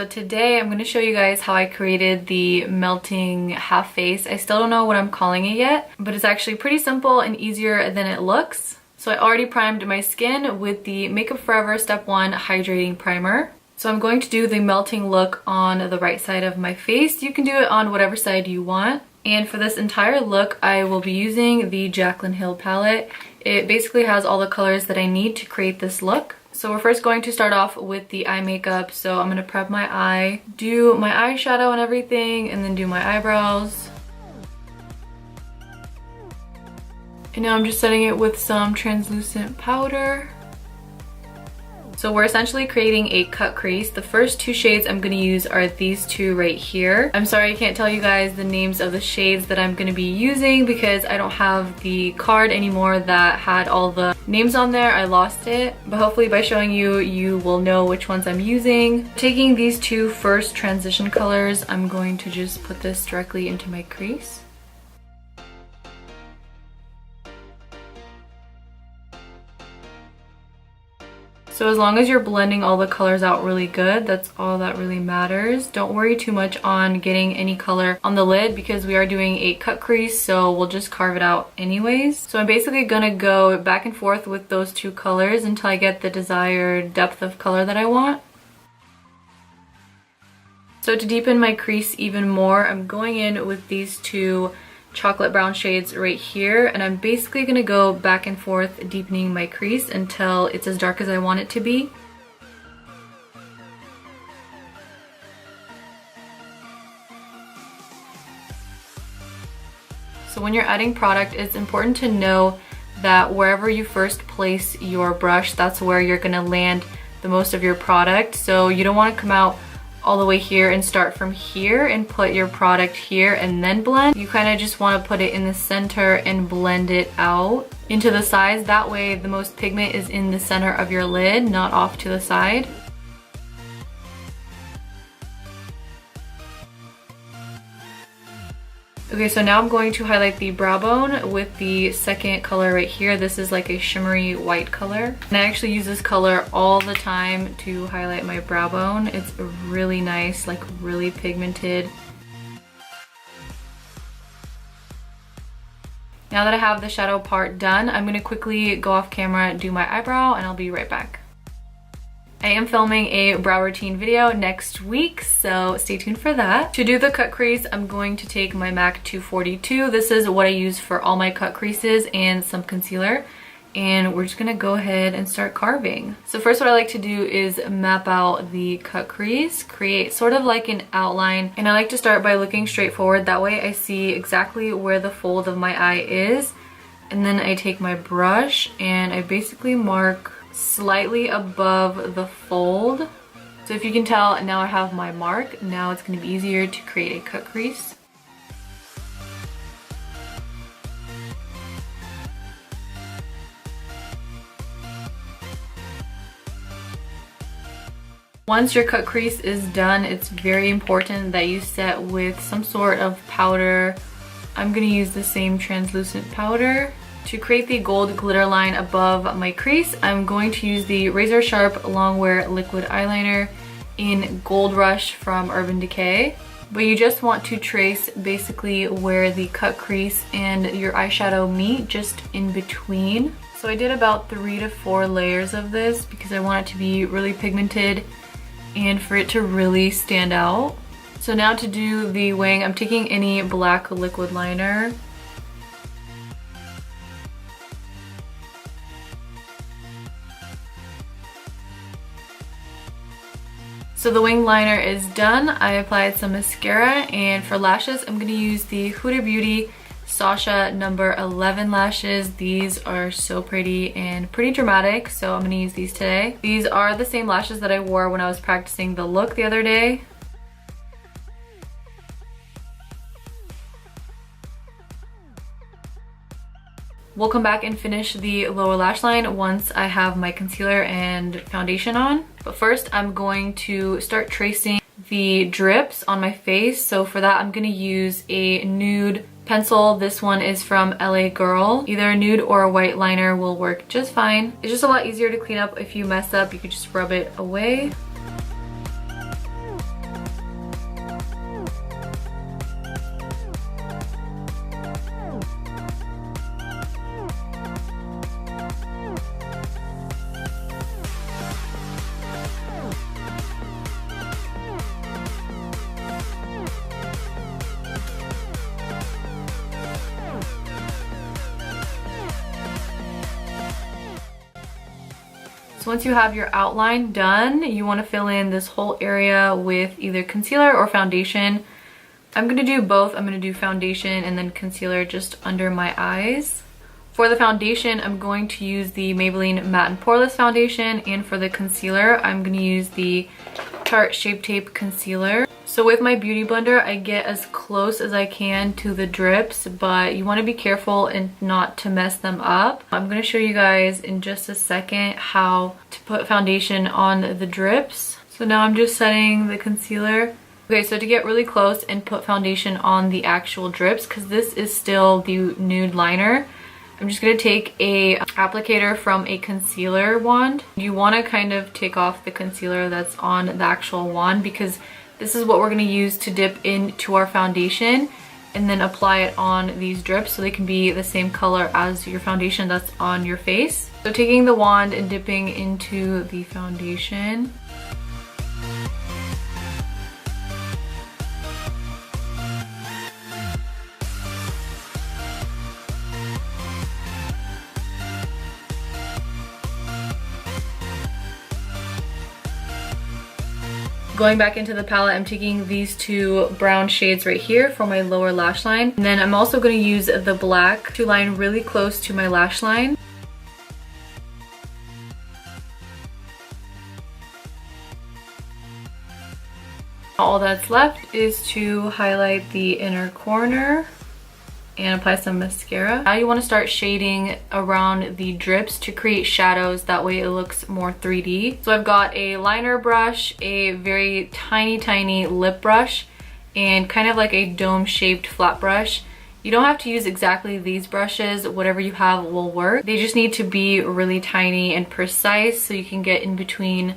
So today I'm going to show you guys how I created the melting half face. I still don't know what I'm calling it yet, but it's actually pretty simple and easier than it looks. So I already primed my skin with the Makeup Forever Step 1 Hydrating Primer. So I'm going to do the melting look on the right side of my face. You can do it on whatever side you want. And for this entire look, I will be using the Jaclyn Hill palette. It basically has all the colors that I need to create this look. So we're first going to start off with the eye makeup. So I'm going to prep my eye, do my eyeshadow and everything, and then do my eyebrows. And now I'm just setting it with some translucent powder. So we're essentially creating a cut crease. The first two shades I'm going to use are these two right here. I'm sorry I can't tell you guys the names of the shades that I'm going to be using because I don't have the card anymore that had all the names on there. I lost it, but hopefully by showing you, you will know which ones I'm using. Taking these two first transition colors, I'm going to just put this directly into my crease. So as long as you're blending all the colors out really good, that's all that really matters. Don't worry too much on getting any color on the lid because we are doing a cut crease, so we'll just carve it out anyways. So I'm basically gonna go back and forth with those two colors until I get the desired depth of color that I want. So to deepen my crease even more, I'm going in with these two chocolate brown shades right here, and I'm basically gonna go back and forth deepening my crease until it's as dark as I want it to be. So when you're adding product, it's important to know that wherever you first place your brush, that's where you're gonna land the most of your product. So you don't want to come out all the way here and start from here and put your product here and then blend. You kind of just want to put it in the center and blend it out into the sides. That way the most pigment is in the center of your lid, not off to the side. Okay, so now I'm going to highlight the brow bone with the second color right here. This is like a shimmery white color. And I actually use this color all the time to highlight my brow bone. It's really nice, like really pigmented. Now that I have the shadow part done, I'm gonna quickly go off camera, do my eyebrow, and I'll be right back. I am filming a brow routine video next week, so stay tuned for that. To do the cut crease, I'm going to take my MAC 242. This is what I use for all my cut creases and some concealer. And we're just gonna go ahead and start carving. So first what I like to do is map out the cut crease, create sort of like an outline. And I like to start by looking straight forward. That way I see exactly where the fold of my eye is. And then I take my brush and I basically mark slightly above the fold. So if you can tell, now I have my mark. Now it's going to be easier to create a cut crease. Once your cut crease is done, it's very important that you set with some sort of powder. I'm going to use the same translucent powder. To create the gold glitter line above my crease, I'm going to use the Razor Sharp Longwear Liquid Eyeliner in Gold Rush from Urban Decay. But you just want to trace basically where the cut crease and your eyeshadow meet, just in between. So I did about 3 to 4 layers of this because I want it to be really pigmented and for it to really stand out. So now to do the wing, I'm taking any black liquid liner. So the wing liner is done. I applied some mascara, and for lashes, I'm gonna use the Huda Beauty Sasha number 11 lashes. These are so pretty and pretty dramatic, so I'm gonna use these today. These are the same lashes that I wore when I was practicing the look the other day. We'll come back and finish the lower lash line once I have my concealer and foundation on. But first, I'm going to start tracing the drips on my face. So for that, I'm going to use a nude pencil. This one is from LA Girl. Either a nude or a white liner will work just fine. It's just a lot easier to clean up if you mess up. You could just rub it away. So once you have your outline done, you want to fill in this whole area with either concealer or foundation. I'm going to do both. I'm going to do foundation and then concealer just under my eyes. For the foundation, I'm going to use the Maybelline Matte and Poreless Foundation, and for the concealer, I'm going to use the Tarte Shape Tape Concealer. So with my Beauty Blender, I get as close as I can to the drips, but you want to be careful and not to mess them up. I'm going to show you guys in just a second how to put foundation on the drips. So now I'm just setting the concealer. Okay, so to get really close and put foundation on the actual drips, because this is still the nude liner, I'm just going to take a applicator from a concealer wand. You want to kind of take off the concealer that's on the actual wand, because this is what we're going to use to dip into our foundation and then apply it on these drips so they can be the same color as your foundation that's on your face. So taking the wand and dipping into the foundation. Going back into the palette, I'm taking these two brown shades right here for my lower lash line. And then I'm also going to use the black to line really close to my lash line. All that's left is to highlight the inner corner and apply some mascara. Now you want to start shading around the drips to create shadows. That way it looks more 3D. So I've got a liner brush, a very tiny lip brush, and kind of like a dome shaped flat brush. You don't have to use exactly these brushes. Whatever you have will work. They just need to be really tiny and precise so you can get in between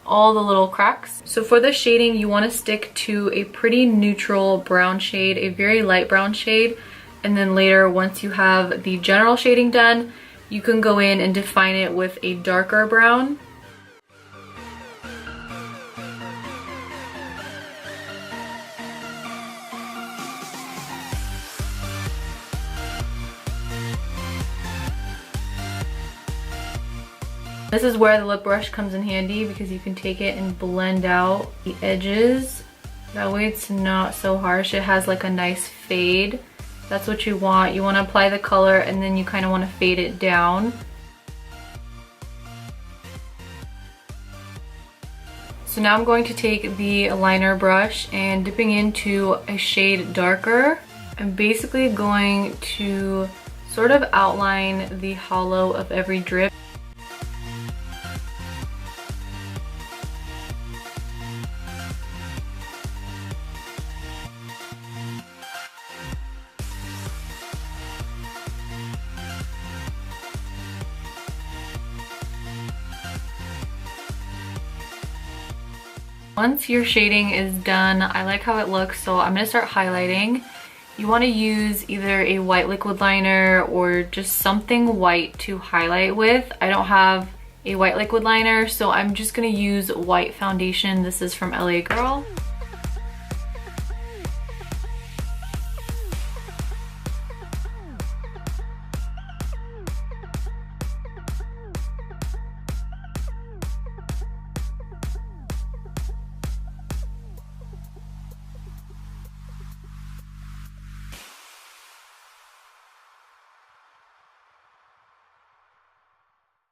all the little cracks. So for the shading, you want to stick to a pretty neutral brown shade, a very light brown shade. And then later, once you have the general shading done, you can go in and define it with a darker brown. This is where the lip brush comes in handy, because you can take it and blend out the edges. That way it's not so harsh. It has like a nice fade. That's what you want. You want to apply the color and then you kind of want to fade it down. So now I'm going to take the liner brush and dipping into a shade darker. I'm basically going to sort of outline the hollow of every drip. Once your shading is done, I like how it looks, so I'm going to start highlighting. You want to use either a white liquid liner or just something white to highlight with. I don't have a white liquid liner, so I'm just going to use white foundation. This is from LA Girl.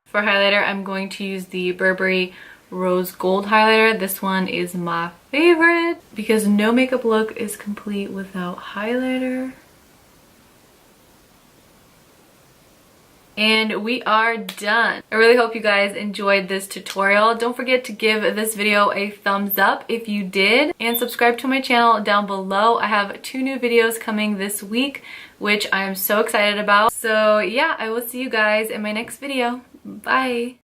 For highlighter, I'm going to use the Burberry Rose Gold highlighter. This one is my favorite because no makeup look is complete without highlighter. And we are done. I really hope you guys enjoyed this tutorial. Don't forget to give this video a thumbs up if you did, and subscribe to my channel down below. I have 2 new videos coming this week, which I am so excited about. So yeah, I will see you guys in my next video. Bye!